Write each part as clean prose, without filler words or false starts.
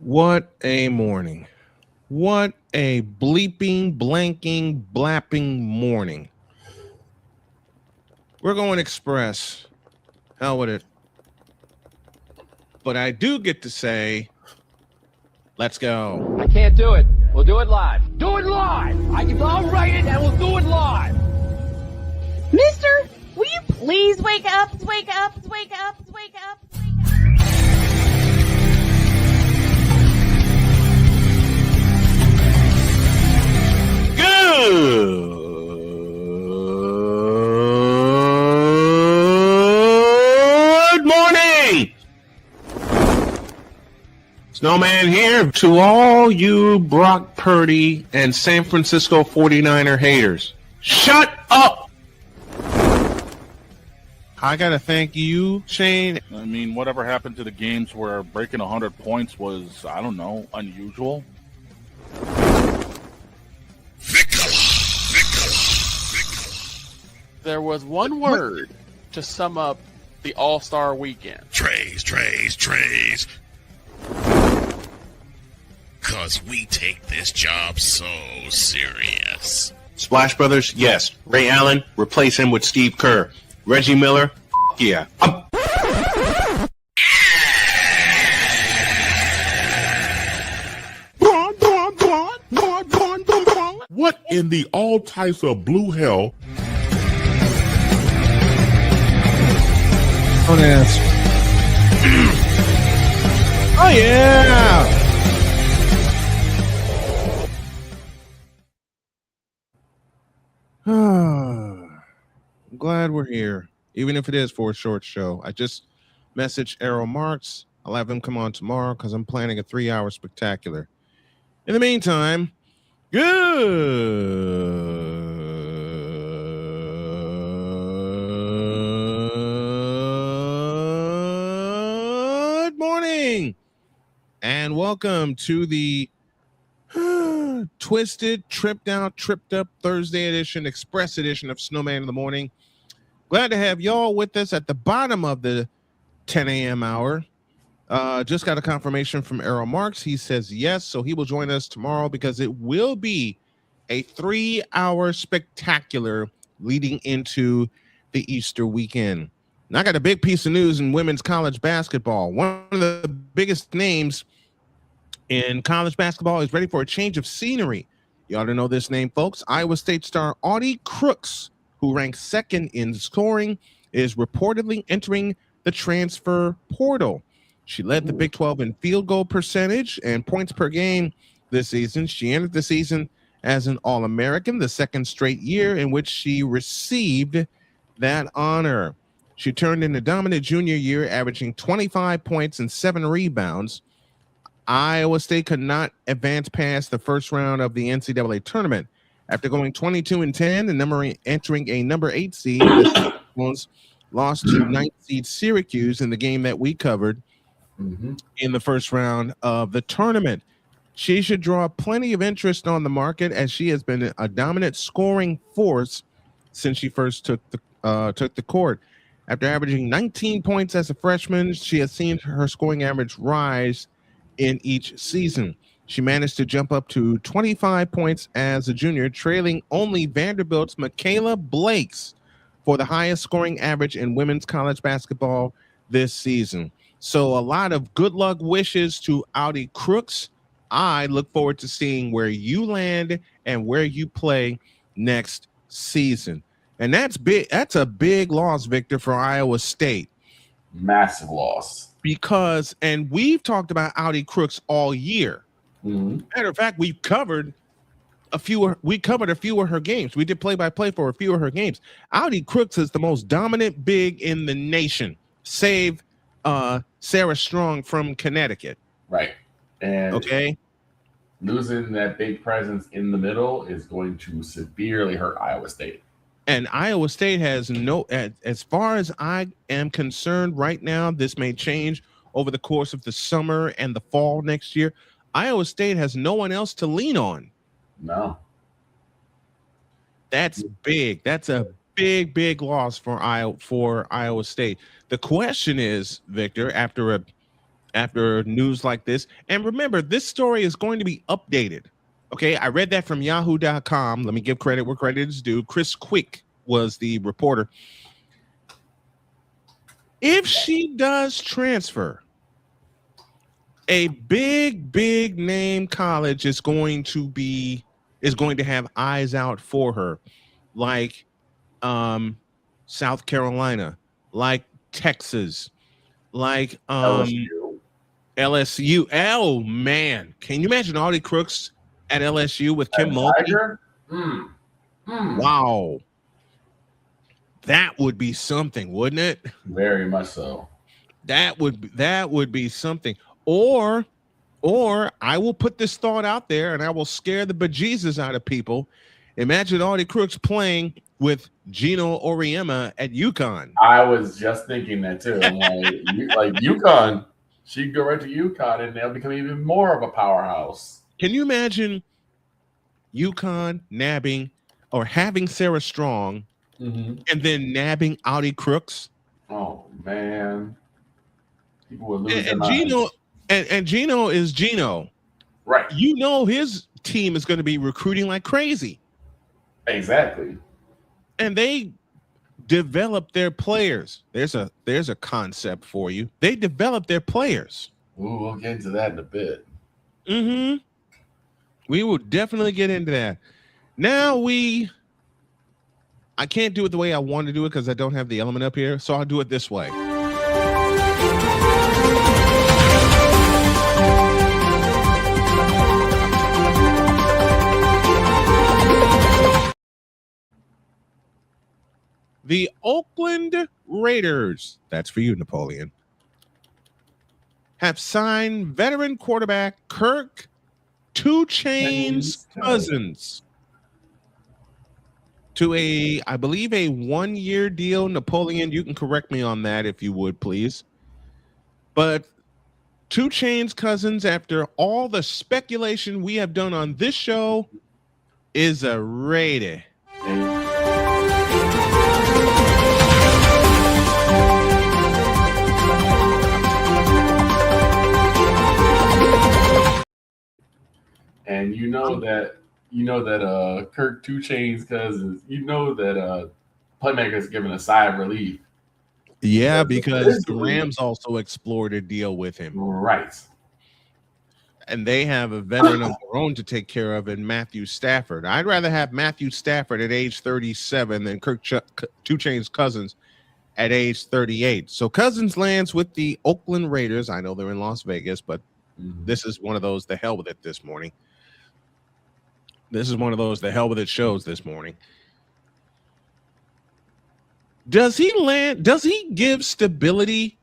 What a morning. What a bleeping, blanking, blapping morning. We're going express. Hell with it. But I do get to say, let's go. I can't do it. We'll do it live. Do it live! I'll write it and we'll do it live! Mister, will you please wake up, wake up, wake up, wake up, wake up? Good morning! Snowman here to all you Brock Purdy and San Francisco 49er haters. Shut up! I gotta thank you, Shane. I mean, whatever happened to the games where breaking 100 points was, I don't know, unusual? There was one word to sum up the All-Star weekend. Trays. Cause we take this job so serious. Splash Brothers, yes. Ray Allen, replace him with Steve Kerr. Reggie Miller, yeah. What in the all types of blue hell? Don't ask. Oh, yeah. I'm glad we're here, even if it is for a short show. I just messaged Errol Marks. I'll have him come on tomorrow because I'm planning a 3-hour spectacular. In the meantime, good morning and welcome to the twisted, tripped out, tripped up Thursday edition, express edition of Snowman in the Morning. Glad to have y'all with us at the bottom of the 10 a.m. hour. Just got a confirmation from Errol Marks. He says yes, so he will join us tomorrow because it will be a 3-hour spectacular leading into the Easter weekend. And I got a big piece of news in women's college basketball. One of the biggest names in college basketball is ready for a change of scenery. You ought to know this name, folks. Iowa State star Audie Crooks, who ranks second in scoring, is reportedly entering the transfer portal. She led the Big 12 in field goal percentage and points per game this season. She entered the season as an All-American, the second straight year in which she received that honor. She turned in a dominant junior year, averaging 25 points and 7 rebounds. Iowa State could not advance past the first round of the NCAA tournament. After going 22-10 and entering a number 8 seed, the Cyclones lost to 9th seed Syracuse in the game that we covered in the first round of the tournament. She should draw plenty of interest on the market as she has been a dominant scoring force since she first took the court. After averaging 19 points as a freshman, she has seen her scoring average rise in each season. She managed to jump up to 25 points as a junior, trailing only Vanderbilt's Michaela Blakes for the highest scoring average in women's college basketball this season. So a lot of good luck wishes to Audie Crooks. I look forward to seeing where you land and where you play next season. And that's big. That's a big loss, Victor, for Iowa State. Massive loss. Because, and we've talked about Audie Crooks all year. Matter of fact, we covered a few of her games. We did play-by-play for a few of her games. Audie Crooks is the most dominant big in the nation, save Sarah Strong from Connecticut. Right. And okay, losing that big presence in the middle is going to severely hurt Iowa State. And Iowa State has no, as far as I am concerned right now, this may change over the course of the summer and the fall next year. Iowa State has no one else to lean on. No. That's big. That's a big loss for Iowa State. The question is, Victor, after after news like this. And remember, this story is going to be updated. Okay, I read that from yahoo.com. Let me give credit where credit is due. Chris Quick was the reporter. If she does transfer, a big name college is going to have eyes out for her, like South Carolina, like Texas, like LSU. Oh man, can you imagine all the crooks at LSU with Kim Mulkey? Wow, that would be something, wouldn't it? Very much so. That would be something. Or I will put this thought out there and I will scare the bejesus out of people. Imagine all the crooks playing with Gino Auriemma at UConn. I was just thinking that too. I'm like UConn, she'd go right to UConn and they'll become even more of a powerhouse. Can you imagine UConn nabbing or having Sarah Strong and then nabbing Audi Crooks? Oh man. People would lose their And minds. Gino and Gino is Gino. Right. You know his team is going to be recruiting like crazy. Exactly. And they develop their players. There's a concept for you. They develop their players. Ooh, we'll get into that in a bit. Mm-hmm. We will definitely get into that. Now I can't do it the way I want to do it because I don't have the element up here. So I'll do it this way. The Oakland Raiders, that's for you, Napoleon, have signed veteran quarterback Kirk 2 Chainz Cousins to I believe a 1-year deal. Napoleon, you can correct me on that if you would, please. But 2 Chainz Cousins, after all the speculation we have done on this show, is a Raider. And you know that Kirk 2 Chainz Cousins, that Playmaker's given a sigh of relief. Yeah, because the Rams also explored a deal with him. Right. And they have a veteran of their own to take care of in Matthew Stafford. I'd rather have Matthew Stafford at age 37 than Kirk 2 Chainz Cousins at age 38. So Cousins lands with the Oakland Raiders. I know they're in Las Vegas, but this is one of those the hell with it this morning. This is one of those the hell with it shows this morning. Does he give stability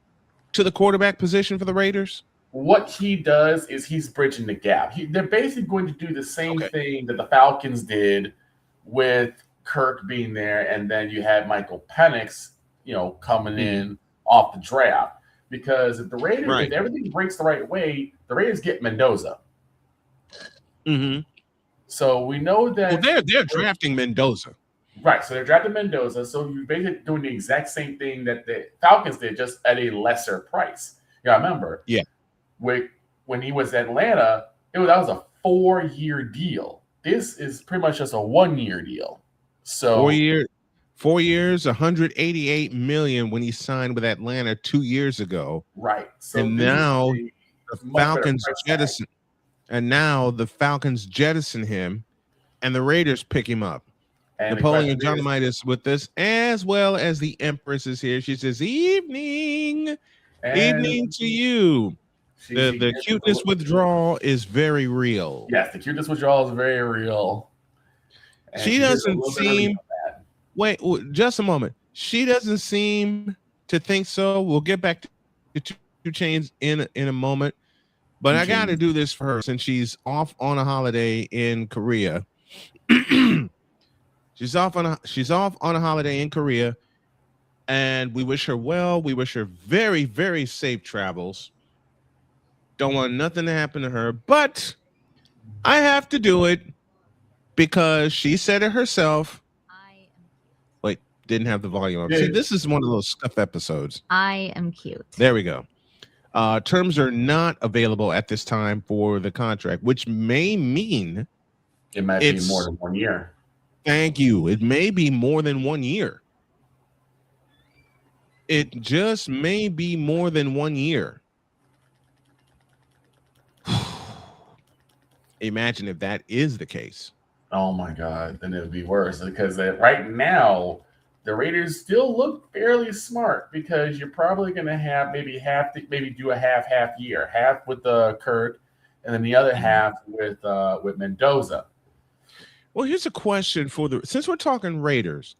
to the quarterback position for the Raiders? What he does is he's bridging the gap. They're basically going to do the same thing that the Falcons did with Kirk being there, and then you had Michael Penix, coming in off the draft. Because if the Raiders, if everything breaks the right way, the Raiders get Mendoza. Mm-hmm. So we know that they're drafting Mendoza. Right. So they're drafting Mendoza. So you're basically doing the exact same thing that the Falcons did, just at a lesser price. You gotta remember. Yeah. When he was at Atlanta, that was a 4-year deal. This is pretty much just a 1-year deal. So 4 years, $188 million when he signed with Atlanta 2 years ago. Right. So and now the Falcons jettison. And now the Falcons jettison him, and the Raiders pick him up. And Napoleon Dynamite is with us, as well as the Empress is here. She says, "Evening to you." The cuteness withdrawal is very real. Yes, the cuteness withdrawal is very real. And she doesn't seem. Wait, just a moment. She doesn't seem to think so. We'll get back to 2 Chainz in a moment. But I got to do this for her since she's off on a holiday in Korea. She's off on a holiday in Korea, and we wish her well. We wish her very, very safe travels. Don't want nothing to happen to her, but I have to do it because she said it herself. Wait, didn't have the volume up. See, this is one of those stuff episodes. I am cute. There we go. Terms are not available at this time for the contract, which may mean it might be more than 1 year. Thank you. It may be more than 1 year. It just may be more than 1 year. Imagine if that is the case. Oh my God, then it would be worse because right now the Raiders still look fairly smart because you're probably going to have maybe do a half year, half with Kurt, and then the other half with Mendoza. Well, here's a question since we're talking Raiders,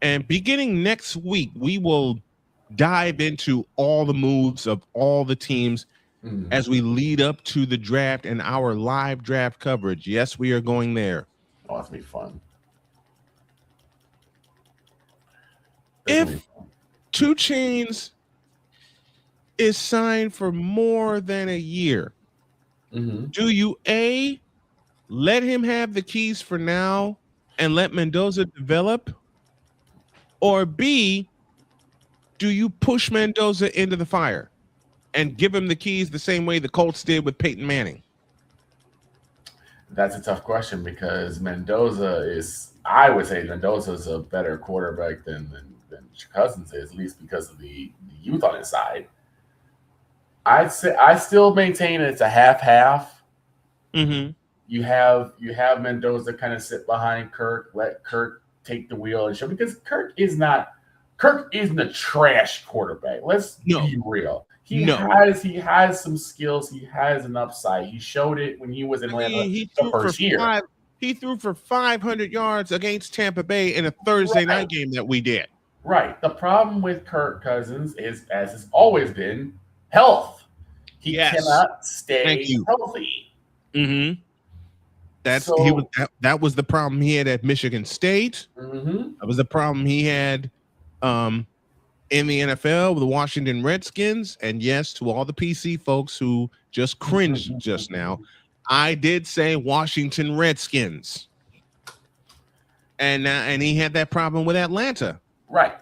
and beginning next week, we will dive into all the moves of all the teams as we lead up to the draft and our live draft coverage. Yes, we are going there. Oh, that's gonna be fun. If 2 Chainz is signed for more than a year, do you A, let him have the keys for now and let Mendoza develop? Or B, do you push Mendoza into the fire and give him the keys the same way the Colts did with Peyton Manning? That's a tough question because I would say Mendoza is a better quarterback than Cousins is, at least because of the youth on his side. I still maintain it's a half-half. You have Mendoza kind of sit behind Kirk, let Kirk take the wheel and show, because Kirk isn't a trash quarterback. Let's be real. He has some skills. He has an upside. He showed it when he was in Atlanta the first year. He threw for 500 yards against Tampa Bay in a Thursday night game that we did. Right. The problem with Kirk Cousins is, as has always been, health. He cannot stay healthy. That was the problem he had at Michigan State. That was the problem he had in the NFL with the Washington Redskins. And yes, to all the PC folks who just cringed just now, I did say Washington Redskins. And he had that problem with Atlanta. Right.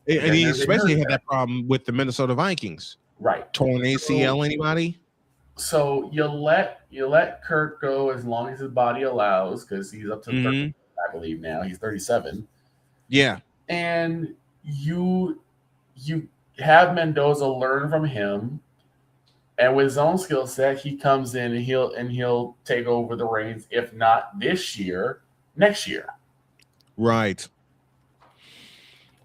And he especially had that problem with the Minnesota Vikings. Right. Torn ACL, anybody? So you let Kirk go as long as his body allows, because he's up to 30, I believe now. He's 37. Yeah. And you have Mendoza learn from him, and with his own skill set, he comes in and he'll take over the reins, if not this year, next year. Right.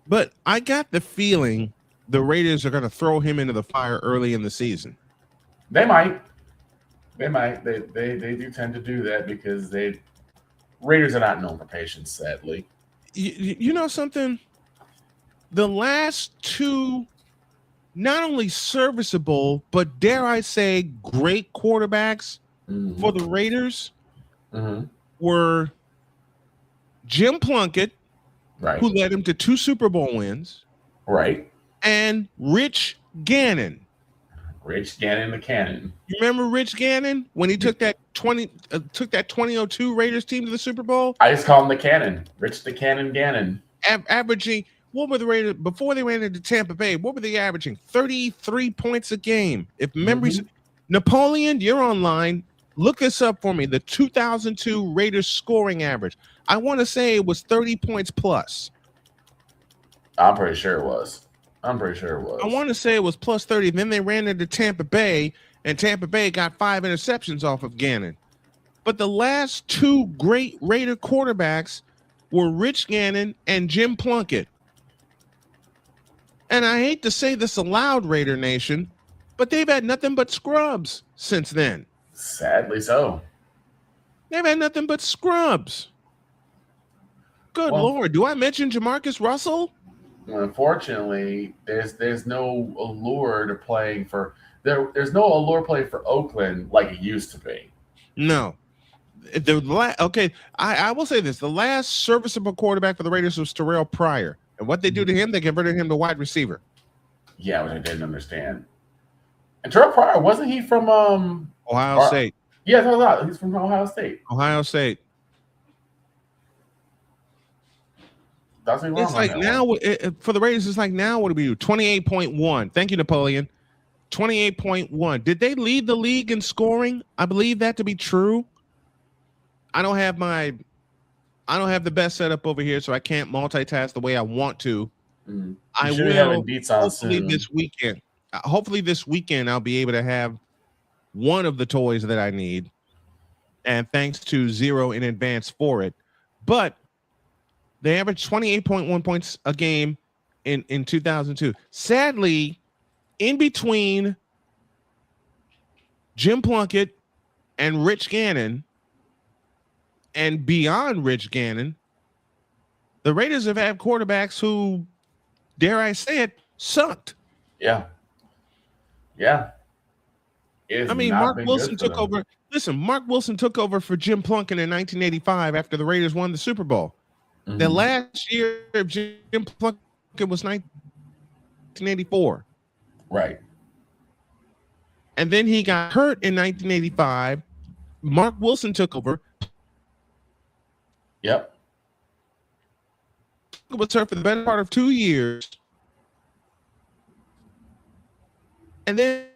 But I got the feeling the Raiders are going to throw him into the fire early in the season. They might. They do tend to do that because Raiders are not known for patience, sadly. You know something? The last 2, not only serviceable, but dare I say, great quarterbacks for the Raiders were Jim Plunkett, who led him to 2 Super Bowl wins, and Rich Gannon. Rich Gannon the Cannon. You remember Rich Gannon when he took that 2002 Raiders team to the Super Bowl? I just call him the Cannon. Rich the Cannon Gannon. Averaging, what were the Raiders before they ran into Tampa Bay? What were they averaging? 33 points a game. If memories, Napoleon, you're online. Look this up for me. The 2002 Raiders scoring average. I want to say it was 30 points plus. I'm pretty sure it was. I want to say it was plus 30. Then they ran into Tampa Bay, and Tampa Bay got 5 interceptions off of Gannon. But the last 2 great Raider quarterbacks were Rich Gannon and Jim Plunkett. And I hate to say this aloud, Raider Nation, but they've had nothing but scrubs since then. Sadly so. They've had nothing but scrubs. Good Lord. Do I mention Jamarcus Russell? Unfortunately, there's no allure to playing for there's no allure playing for Oakland like it used to be. No. I will say this. The last serviceable quarterback for the Raiders was Terrell Pryor. And what they do to him, they converted him to wide receiver. Yeah, which I didn't understand. And Terrell Pryor, wasn't he from Ohio State? Yeah, he's from Ohio State. It's like now for the Raiders, it's like now what do we do? 28.1. Thank you, Napoleon. 28.1. Did they lead the league in scoring? I believe that to be true. I don't have the best setup over here, so I can't multitask the way I want to. I will hopefully this weekend. Hopefully this weekend I'll be able to have one of the toys that I need. And thanks to Zero in advance for it. But they averaged 28.1 points a game in 2002. Sadly, in between Jim Plunkett and Rich Gannon, and beyond Rich Gannon, the Raiders have had quarterbacks who, dare I say it, sucked. Yeah. I mean, Mark Wilson took over. Listen, Mark Wilson took over for Jim Plunkett in 1985 after the Raiders won the Super Bowl. The last year of Jim Plunkett was 1984. Right. And then he got hurt in 1985. Mark Wilson took over. Yep. Was hurt for the better part of 2 years. And then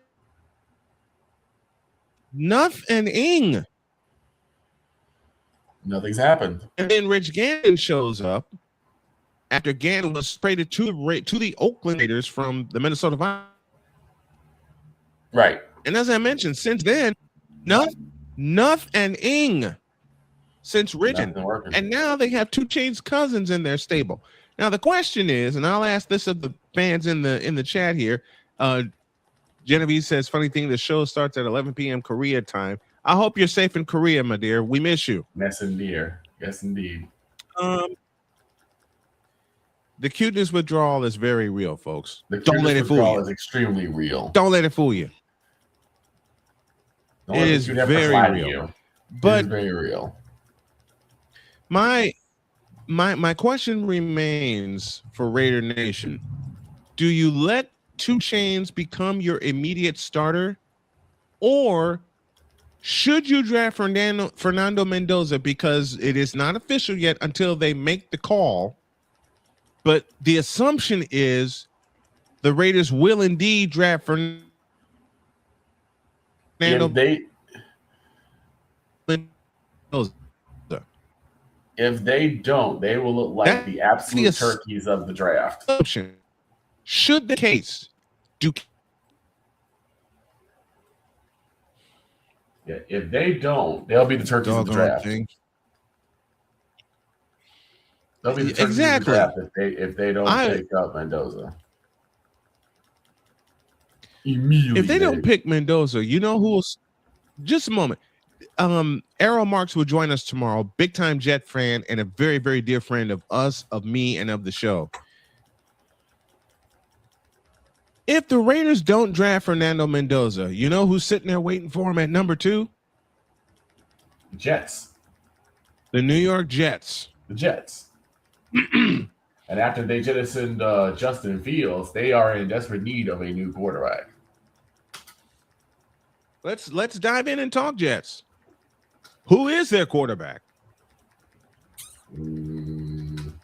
nothing's happened. And then Rich Gannon shows up after Gannon was traded to the Oakland Raiders from the Minnesota Vikings. Right. And as I mentioned, since then, nothing since Ridgen. And now they have 2 Chainz cousins in their stable. Now the question is, and I'll ask this of the fans in the chat here. Genevieve says, funny thing, the show starts at 11 p.m. Korea time. I hope you're safe in Korea, my dear. We miss you. Yes, indeed. Yes, indeed. The cuteness withdrawal is very real, folks. Don't let it fool you. Is extremely real. Don't let it fool you. It is very real. But very real. My question remains for Raider Nation. Do you let 2 Chainz become your immediate starter, or should you draft Fernando Mendoza, because it is not official yet until they make the call, but the assumption is the Raiders will indeed draft Fernando Mendoza. If they don't, they will look like the absolute turkeys of the draft. Should the case do? Yeah, if they don't, they'll be the turkeys of the draft. They'll be the turkeys of the draft if they don't pick up Mendoza. Immediately. If they don't pick Mendoza, you know who? Just a moment. Errol Marks will join us tomorrow. Big time Jet fan and a very, very dear friend of us, of me, and of the show. If the Raiders don't draft Fernando Mendoza, you know who's sitting there waiting for him at number 2? Jets. The New York Jets. The Jets. And after they jettisoned Justin Fields, they are in desperate need of a new quarterback. Let's dive in and talk Jets. Who is their quarterback? Don't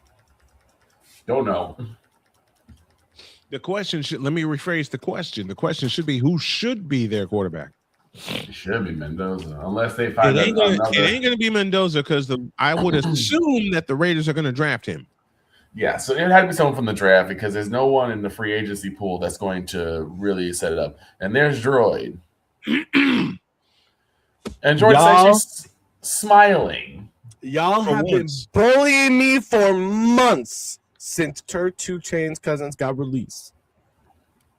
know. The question should, let me rephrase the question. The question should be, who should be their quarterback? It should be Mendoza, unless they find it ain't going to be Mendoza, because I would assume that the Raiders are going to draft him. Yeah, so it had to be someone from the draft, because there's no one in the free agency pool that's going to really set it up. And there's Droid. And Droid's actually smiling. Y'all have been bullying me for months since 2 Chainz cousins got released.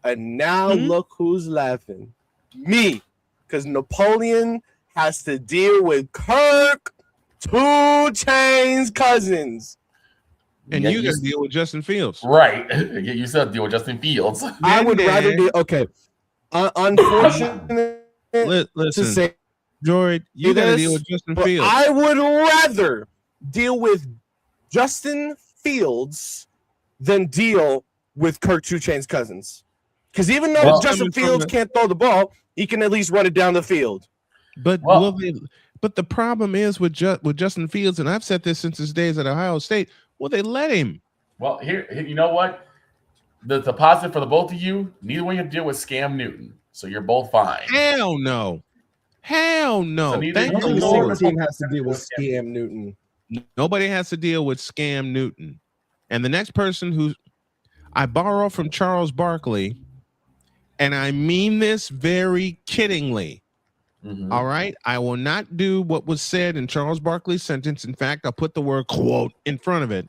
And now look who's laughing. Me. Because Napoleon has to deal with Kirk 2 Chainz cousins. And you got to deal with Justin Fields. Right. You said deal with Justin Fields. I would rather deal. Okay. Unfortunate listen, to say, Droid, you got to deal with Justin Fields. I would rather deal with Justin Fields than deal with Kirk 2 Chainz cousins. Because even though Justin Fields can't throw the ball, he can at least run it down the field. But but the problem is with Justin Fields, and I've said this since his days at Ohio State, well, they let him. Well, here, you know what? The positive for the both of you, neither one you have to deal with Scam Newton. So you're both fine. Hell no. Hell no. So neither Thank you the Every nor single Lord. team has to deal with Scam Newton. Nobody has to deal with Scam Newton. And the next person who I borrow from Charles Barkley, and I mean this very kiddingly. All right. I will not do what was said in Charles Barkley's sentence. In fact, I'll put the word quote in front of it.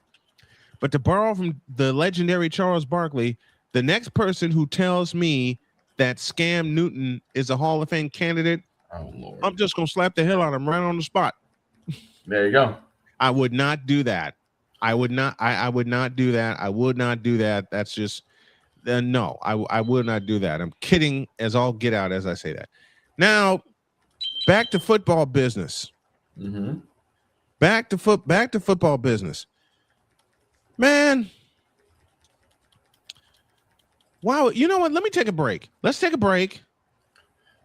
But to borrow from the legendary Charles Barkley, the next person who tells me that Scam Newton is a Hall of Fame candidate, oh Lord, I'm just gonna slap the hell out of him right on the spot. There you go. I would not do that. I would not do that. I would not do that. That's just no. I would not do that. I'm kidding as all get out as I say that. Now, back to football business. Back to football business. Man, wow. You know what? Let me take a break. Let's take a break.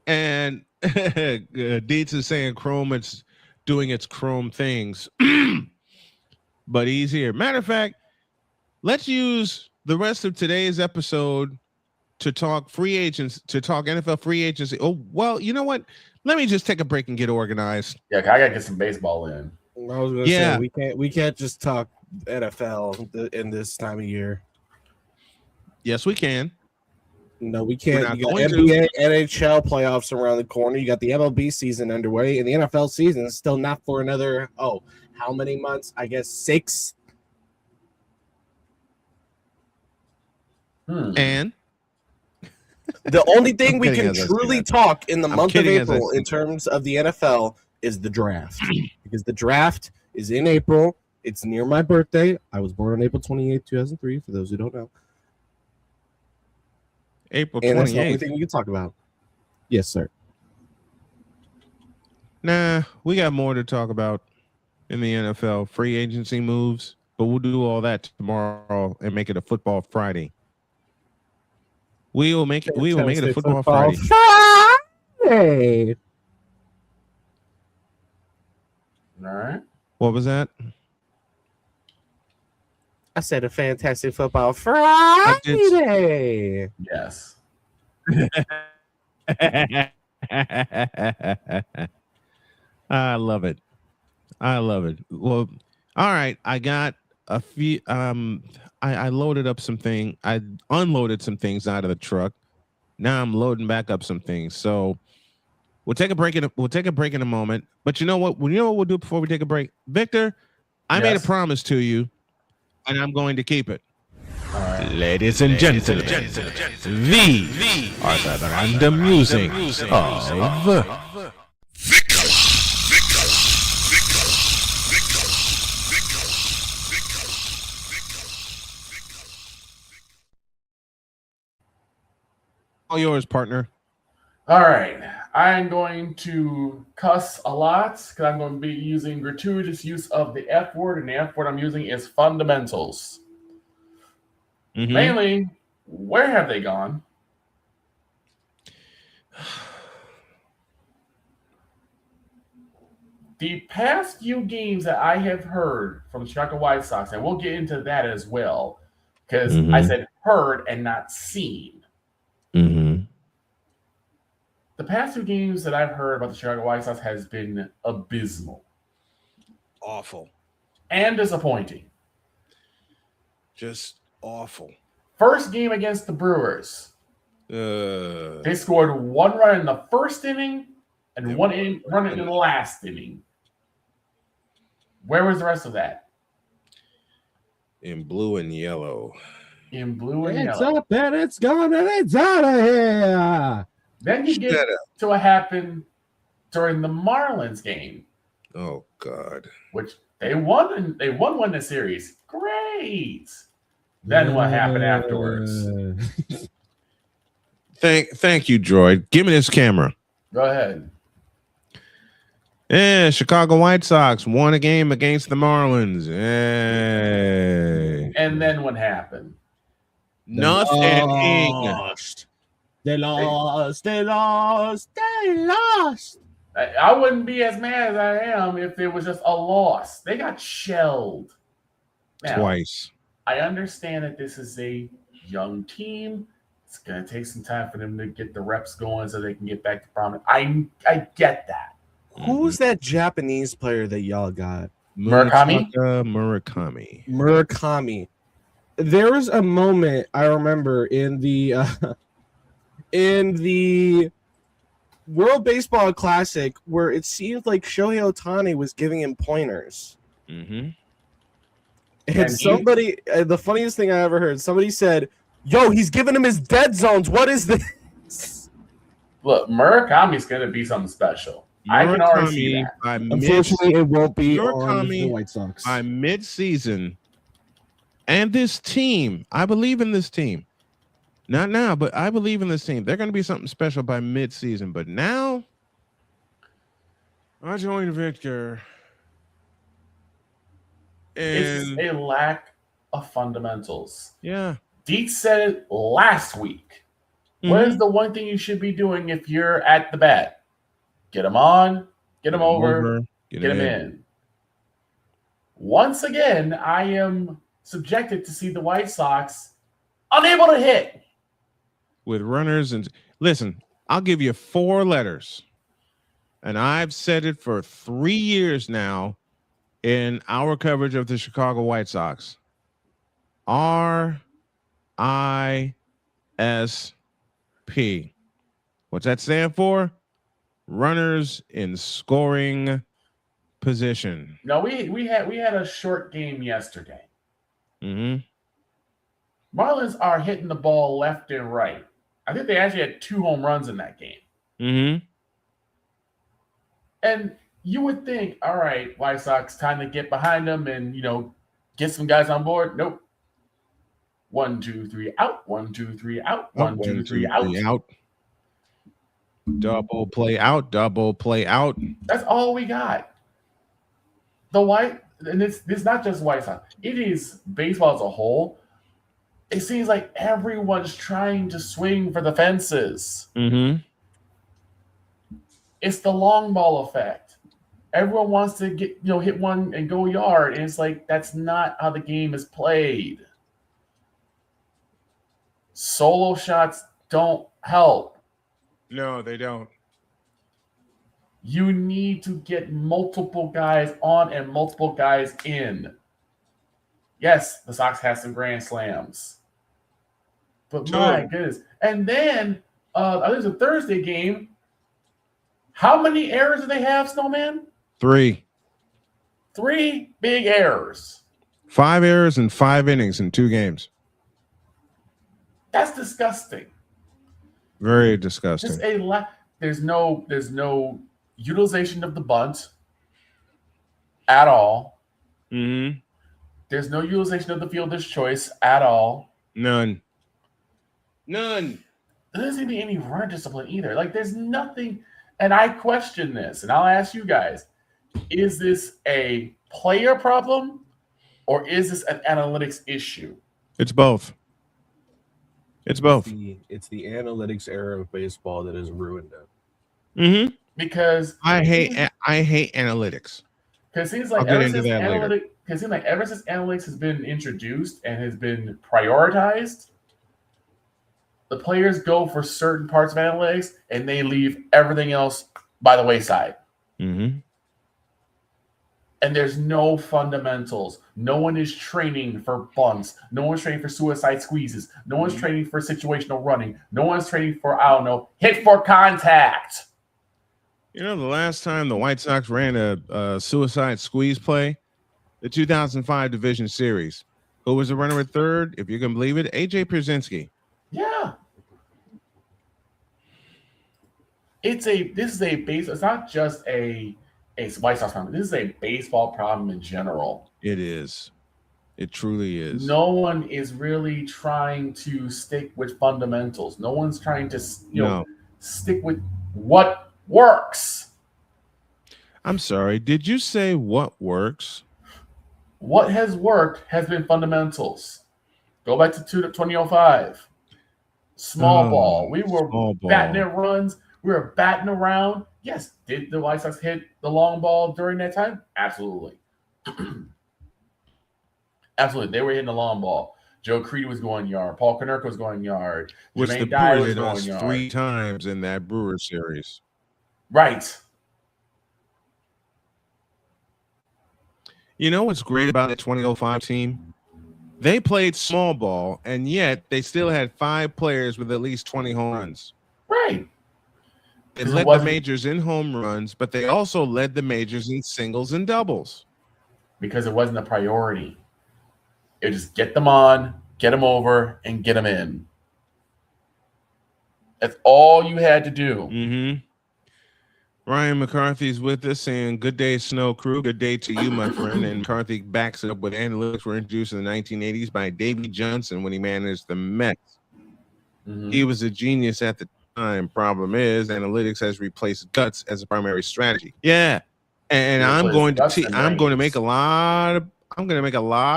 And Dietz is saying Chrome, it's doing its Chrome things. But he's here. Matter of fact, let's use the rest of today's episode to talk free agents, to talk NFL free agency. Oh, well, you know what? Let me just take a break and get organized. Yeah, I gotta get some baseball in. I was gonna say we can't just talk NFL in this time of year. Yes, we can. No, we can't. You got NBA, NHL playoffs around the corner. You got the MLB season underway, and the NFL season is still not for another. How many months? I guess 6. And the only thing we can truly talk in the month of April in terms of the NFL is the draft, because the draft is in April. It's near my birthday. I was born on April 28th, 2003, for those who don't know. April 28th. And that's the only thing we can talk about. Yes, sir. Nah, we got more to talk about in the NFL. Free agency moves, but we'll do all that tomorrow and make it a football Friday. We will make it a football Friday. Friday. All right. What was that? I said a fantastic football Friday. Yes. I love it. Well, all right. I got a few. I loaded up some things. I unloaded some things out of the truck. Now I'm loading back up some things. So we'll take a break in a moment. But you know what? You know what we'll do before we take a break, Victor? I made a promise to you, and I'm going to keep it. Right. Ladies and gentlemen, these are the random musings of all yours, partner. All right. I'm going to cuss a lot because I'm going to be using gratuitous use of the F word, and the F word I'm using is fundamentals. Mainly, where have they gone? The past few games that I have heard from the Chicago White Sox, and we'll get into that as well, because I said heard and not seen. The past 2 games that I've heard about the Chicago White Sox has been abysmal. Awful. And disappointing. Just awful. First game against the Brewers. They scored 1 run in the first inning and 1 run in the last inning. Where was the rest of that? In blue and yellow. In blue and It's yellow. up and it's gone and it's out of here. Then you get to what happened during the Marlins game. Oh God! Which they won, and they won the series. Great. Then what happened afterwards? Thank you, Droid. Give me this camera. Go ahead. Yeah, Chicago White Sox won a game against the Marlins. Hey. And then what happened? Nothing. They lost. I wouldn't be as mad as I am if it was just a loss. They got shelled. Now, Twice. I understand that this is a young team. It's going to take some time for them to get the reps going so they can get back to prominence. I get that. Who's that Japanese player that y'all got? Murakami? Murakami. There was a moment I remember in the World Baseball Classic where it seemed like Shohei Ohtani was giving him pointers. Mm-hmm. And somebody, the funniest thing I ever heard, somebody said, "Yo, he's giving him his dead zones. What is this?" Look, Murakami's going to be something special. I can already see that. Unfortunately, it won't be on Murakami the White Sox. by mid-season. And this team, I believe in this team. Not now, but I believe in this team. They're going to be something special by mid-season. But now, I joined Victor. It's a lack of fundamentals. Yeah. Dietz said it last week. What is the one thing you should be doing if you're at the bat? Get him on, get him over, get him in. Once again, I am subjected to see the White Sox unable to hit. With runners and listen, I'll give you 4 letters. And I've said it for 3 years now in our coverage of the Chicago White Sox. RISP. What's that stand for? Runners in scoring position. No, we had a short game yesterday. Mm-hmm. Marlins are hitting the ball left and right. I think they actually had 2 home runs in that game. Mm-hmm. And you would think, all right, White Sox, time to get behind them and, get some guys on board. Nope. 1, 2, 3 out. 1, 2, 3 out. 1, 2, 3 out. Double play out. Double play out. That's all we got. And it's not just White Sox. It is baseball as a whole. It seems like everyone's trying to swing for the fences. Mm-hmm. It's the long ball effect. Everyone wants to get, hit one and go yard. And it's like, that's not how the game is played. Solo shots don't help. No, they don't. You need to get multiple guys on and multiple guys in. Yes, the Sox have some grand slams. But my goodness. And then, I think it's a Thursday game. How many errors do they have, Snowman? 3. 3 big errors. 5 errors in 5 innings in 2 games. That's disgusting. Very disgusting. Just a lot. There's no utilization of the bunt at all. Mm-hmm. There's no utilization of the fielder's choice at all. None. There doesn't seem to be any run discipline either. Like, there's nothing. And I question this, and I'll ask you guys, is this a player problem or is this an analytics issue? It's both. It's both. It's the analytics era of baseball that has ruined it. Mm-hmm. Because I hate analytics. Because it seems like ever since analytics has been introduced and has been prioritized, the players go for certain parts of analytics and they leave everything else by the wayside. Mm-hmm. And there's no fundamentals. No one is training for bunts. No one's training for suicide squeezes. No one's training for situational running. No one's training for, hit for contact. The last time the White Sox ran a suicide squeeze play, the 2005 Division Series. Who was the runner at third? If you can believe it, A.J. Pierzynski. Yeah. It's not just a White Sox problem. This is a baseball problem in general. It is. It truly is. No one is really trying to stick with fundamentals. No one's trying to stick with what works. I'm sorry. Did you say what works? What has worked has been fundamentals. Go back to 2005. Small ball. We were batting in runs. We were batting around. Yes. Did the White Sox hit the long ball during that time? Absolutely. Absolutely. They were hitting the long ball. Joe Creed was going yard. Paul Konerko was going yard. Which the Jermaine Dyer Brewers was hit going us yard. 3 times in that Brewer series. Right. You know what's great about the 2005 team? They played small ball, and yet they still had 5 players with at least 20 home runs. Right. They led the majors in home runs, but they also led the majors in singles and doubles. Because it wasn't a priority. It was just get them on, get them over, and get them in. That's all you had to do. Mm-hmm. Ryan McCarthy's with us saying, good day, Snow Crew. Good day to you, my friend. And McCarthy backs it up with analytics were introduced in the 1980s by Davey Johnson when he managed the Mets. Mm-hmm. He was a genius at the time. Problem is, analytics has replaced guts as a primary strategy. Yeah. And I'm going to make a lot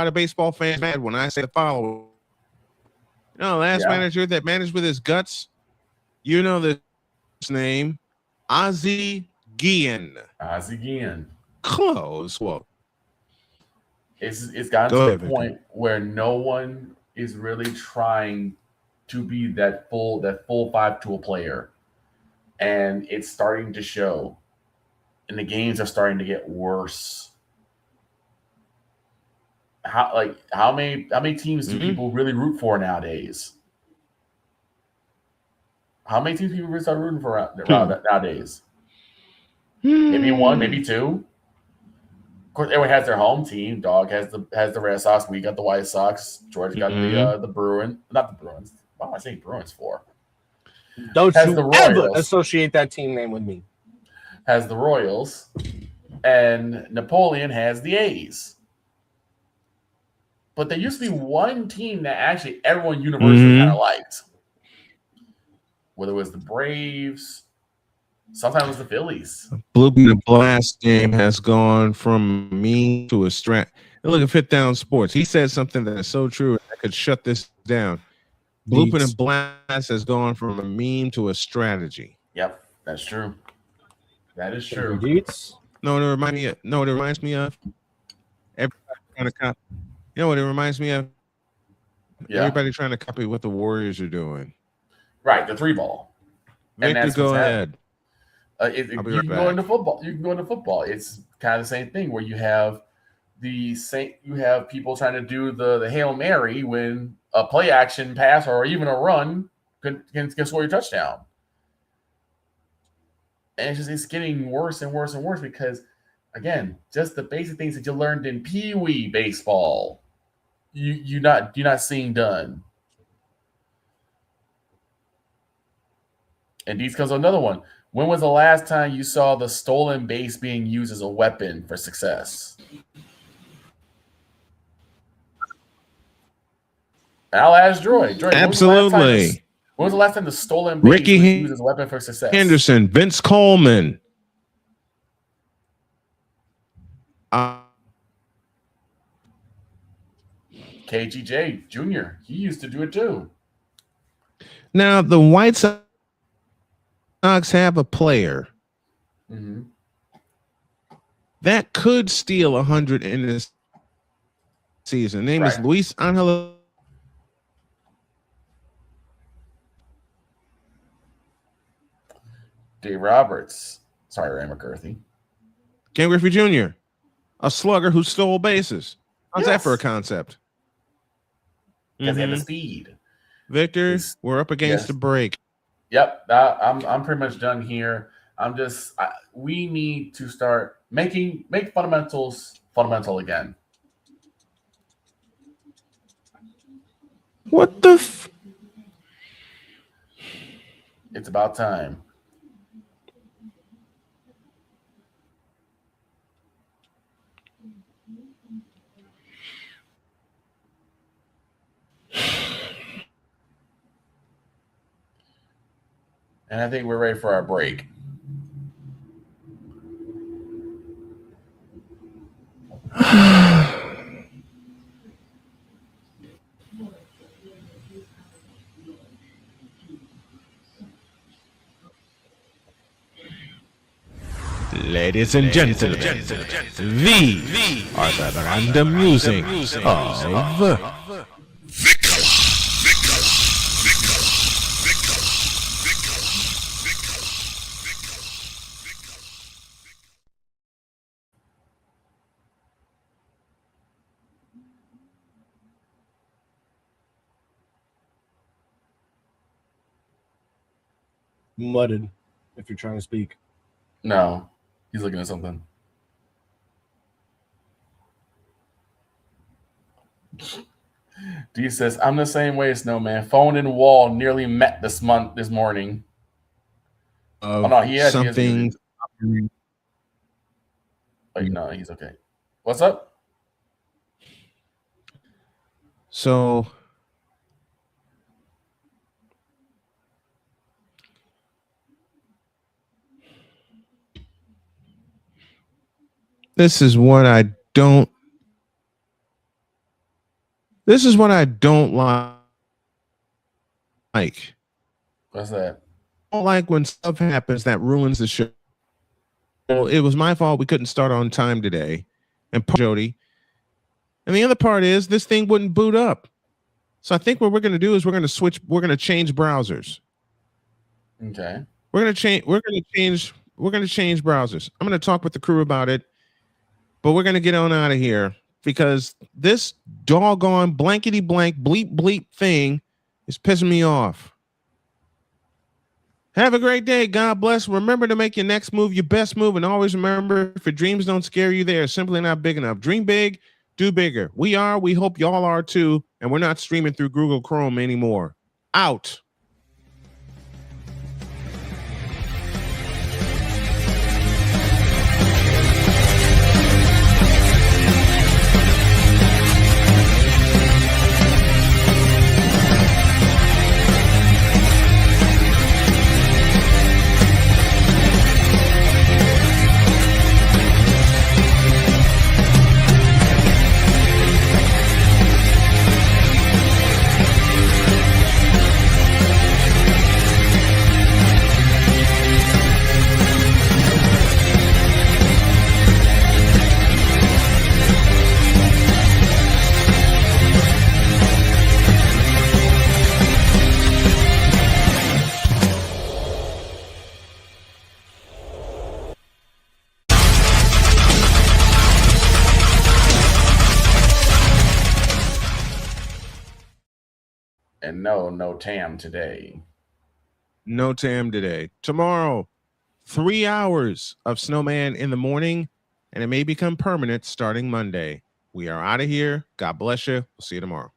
of baseball fans mad when I say the following. Last manager that managed with his guts, you know this name, Ozzie Guillen. Ozzie Guillen. Close. Well, it's gotten to the point where no one is really trying to be that full 5-tool player, and it's starting to show. And the games are starting to get worse. How many teams do people really root for nowadays? How many teams people really start rooting for nowadays? Maybe 1, maybe 2. Of course, everyone has their home team. Dog has the Red Sox. We got the White Sox. George got the Bruins. Not the Bruins. What am I saying Bruins for? Don't you ever associate that team name with me. Has the Royals, and Napoleon has the A's. But there used to be one team that actually everyone universally kind of liked. Whether it was the Braves, sometimes it was the Phillies. Blue and Blast game has gone from meme to a strat. Look at Fit Down Sports. He said something that is so true. I could shut this down. Blue and Blast has gone from a meme to a strategy. Yep, that's true. That is true. No, it reminds me of. Everybody trying to copy. You know what it reminds me of? Yeah. Everybody trying to copy what the Warriors are doing. Right, the 3-ball. Victor, go ahead. You can go into football. It's kind of the same thing where you have people trying to do the Hail Mary when a play action pass or even a run can score your touchdown. And it's getting worse and worse and worse because, again, just the basic things that you learned in Pee Wee baseball, you're not seeing done. And these comes another one. When was the last time you saw the stolen base being used as a weapon for success? I'll ask Droy. Absolutely. When was the last time the stolen base was used as a weapon for success? Henderson, Vince Coleman. KGJ Jr. He used to do it too. Now, the White Sox have a player that could steal 100 in this season. Name is Luis Angelo. Dave Roberts. Sorry, Ray McCarthy. Ken Griffey Jr., a slugger who stole bases. How's that for a concept? Because he had the speed. Victor, we're up against a break. Yep, I'm pretty much done here. We need to start make fundamentals fundamental again. What the? It's about time. And I think we're ready for our break. Ladies and gentlemen, these are the random musings of Victor mudded if you're trying to speak. No, he's looking at something. D says, I'm the same way, Snowman. Phone and wall nearly met this morning. Oh, no, he has something. Wait, no, he's okay. What's up? So this is what I don't like. What's that? I don't like when stuff happens that ruins the show. Well, it was my fault we couldn't start on time today. And Jody. And the other part is this thing wouldn't boot up. So I think what we're going to do is we're going to change browsers. Okay. We're going to change browsers. I'm going to talk with the crew about it, but we're going to get on out of here because this doggone blankety blank bleep bleep thing is pissing me off. Have a great day. God bless. Remember to make your next move your best move, and always remember, if your dreams don't scare you, they are simply not big enough. Dream big, do bigger. We hope y'all are too, and we're not streaming through Google Chrome anymore. Out. And no TAM today. No TAM today. Tomorrow, 3 hours of Snowman in the morning, and it may become permanent starting Monday. We are out of here. God bless you. We'll see you tomorrow.